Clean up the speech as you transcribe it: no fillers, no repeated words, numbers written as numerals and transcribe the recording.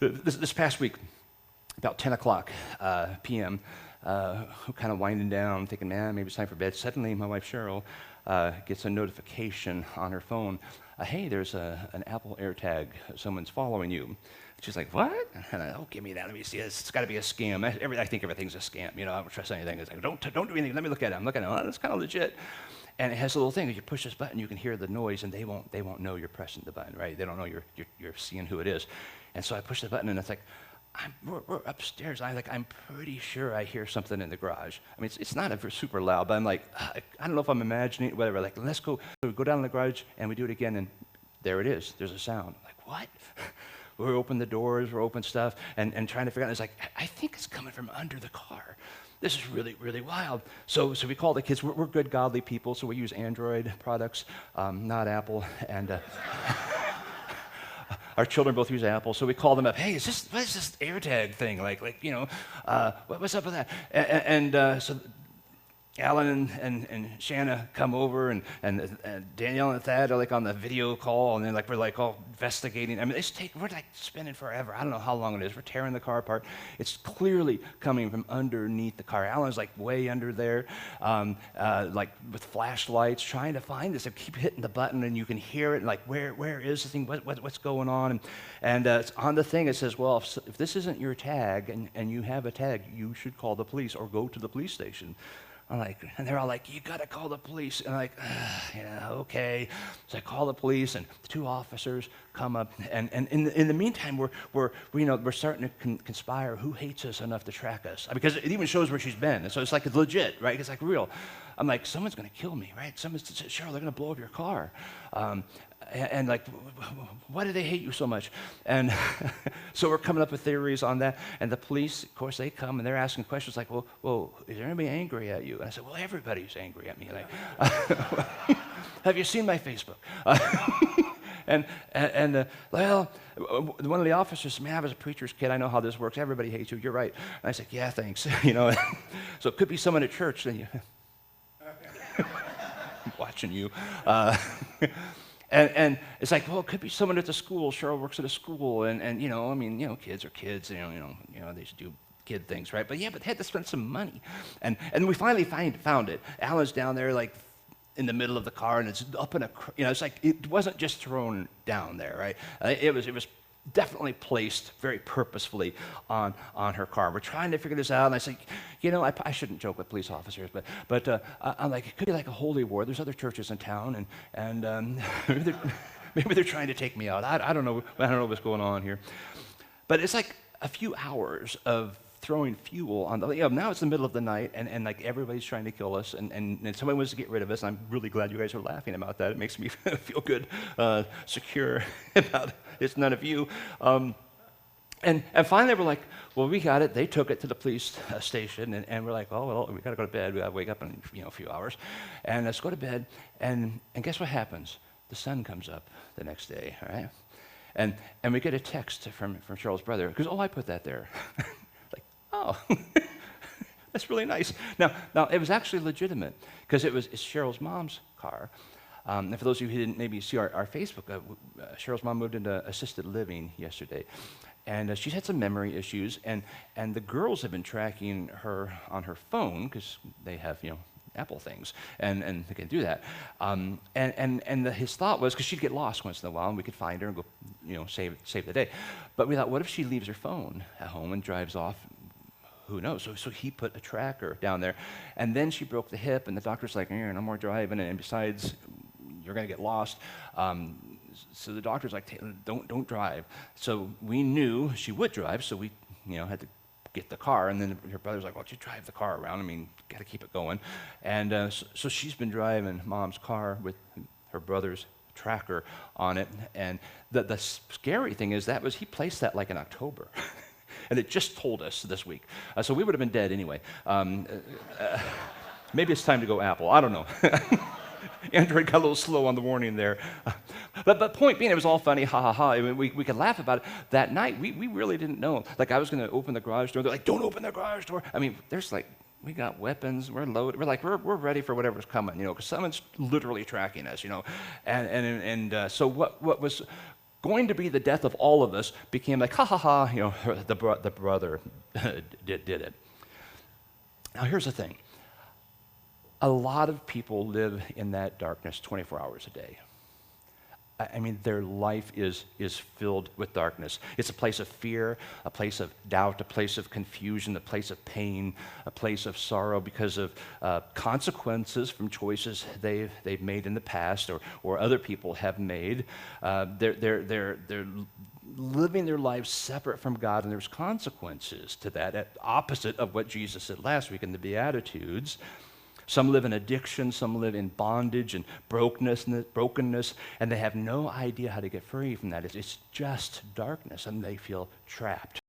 This past week, about 10 o'clock p.m., kind of winding down, thinking, man, maybe it's time for bed. Suddenly, my wife Cheryl gets a notification on her phone. Hey, there's an Apple AirTag. Someone's following you. She's like, what? And oh, give me that. Let me see. It's got to be a scam. I think everything's a scam. I don't trust anything. It's like, don't do anything. Let me look at it. I'm looking at it. Oh, that's kind of legit. And it has a little thing. If you push this button, you can hear the noise, and they won't know you're pressing the button, right? They don't know you're seeing who it is. And so I push the button, and it's like, we're upstairs. I'm pretty sure I hear something in the garage. I mean, it's not super loud, but I'm like, I don't know if I'm imagining it, whatever. Like, let's go. So we go down in the garage, and we do it again, and there it is. There's a sound. I'm like, what? We open the doors, we're open stuff, and trying to figure out. It's like, I think it's coming from under the car. This is really, really wild. So we call the kids. We're good, godly people, so we use Android products, not Apple, and. Our children both use Apple, so we call them up. Hey, what is this AirTag thing? What's up with that? And so Alan and Shanna come over, and Danielle and Thad are like on the video call, and then we're like all investigating. I mean, we're like spinning forever. I don't know how long it is. We're tearing the car apart. It's clearly coming from underneath the car. Alan's like way under there, like with flashlights, trying to find this. I keep hitting the button, and you can hear it. Like, where is the thing? What's going on? And it's on the thing. It says, well, if this isn't your tag, and you have a tag, you should call the police or go to the police station. And they're all like, you got to call the police. And I'm like, yeah, okay. So I call the police, and the two officers come up. And in the meantime, we're starting to conspire who hates us enough to track us. Because it even shows where she's been. And so it's like it's legit, right? It's like real. I'm like, someone's going to kill me, right? Cheryl, they're going to blow up your car. And like, why do they hate you so much? And so we're coming up with theories on that. And the police, of course, they come, and they're asking questions like, well, is there anybody angry at you? And I said, well, everybody's angry at me. Like, have you seen my Facebook? Well, one of the officers said, man, I was a preacher's kid. I know how this works. Everybody hates you. You're right. And I said, yeah, thanks. So it could be someone at church. Then watching you. And it's like, well, it could be someone at the school. Cheryl works at a school, and kids are kids. They should do kid things, right? But they had to spend some money, and we finally found it. Alan's down there, like in the middle of the car, and it's up in it's like it wasn't just thrown down there, right? It was definitely placed very purposefully on her car. We're trying to figure this out, and I say, I shouldn't joke with police officers, but I'm like, it could be like a holy war. There's other churches in town, and maybe they're trying to take me out. I don't know. I don't know what's going on here. But it's like a few hours of throwing fuel on now it's the middle of the night, and like everybody's trying to kill us, and somebody wants to get rid of us, and I'm really glad you guys are laughing about that. It makes me feel good, secure about it's none of you. And finally we're like, well, we got it. They took it to the police station, and we're like, oh, well, we got to go to bed. We got to wake up in a few hours. And let's go to bed, and guess what happens? The sun comes up the next day, all right? And we get a text from Cheryl's brother, because, I put that there. Like, oh, that's really nice. Now, it was actually legitimate, because it's Cheryl's mom's car. And for those of you who didn't maybe see our Facebook, Cheryl's mom moved into assisted living yesterday. And she's had some memory issues, and the girls have been tracking her on her phone, because they have, Apple things, and they can do that. His thought was, because she'd get lost once in a while, and we could find her and go, save the day. But we thought, what if she leaves her phone at home and drives off? Who knows? So he put a tracker down there, and then she broke the hip, and the doctor's like, no more driving, and besides, you're going to get lost. So the doctor's like, don't drive. So we knew she would drive, so we had to get the car, and then her brother's like, well, you drive the car around. I mean, got to keep it going. And so she's been driving Mom's car with her brother's tracker on it, and the scary thing is he placed that like in October. And it just told us this week. So we would have been dead anyway. Maybe it's time to go Apple. I don't know. Android got a little slow on the warning there. But point being, it was all funny, ha ha ha. I mean, we could laugh about it. That night, we really didn't know. Like, I was going to open the garage door. They're like, don't open the garage door. I mean, there's like, we got weapons, we're loaded. We're like, we're ready for whatever's coming, because someone's literally tracking us, And so what was going to be the death of all of us became like, ha ha ha, the brother did it. Now here's the thing. A lot of people live in that darkness 24 hours a day. I mean, their life is filled with darkness. It's a place of fear, a place of doubt, a place of confusion, a place of pain, a place of sorrow because of consequences from choices they've made in the past or other people have made. They're living their lives separate from God, and there's consequences to that, opposite of what Jesus said last week in the Beatitudes. Some live in addiction, some live in bondage and brokenness, and they have no idea how to get free from that. It's just darkness, and they feel trapped.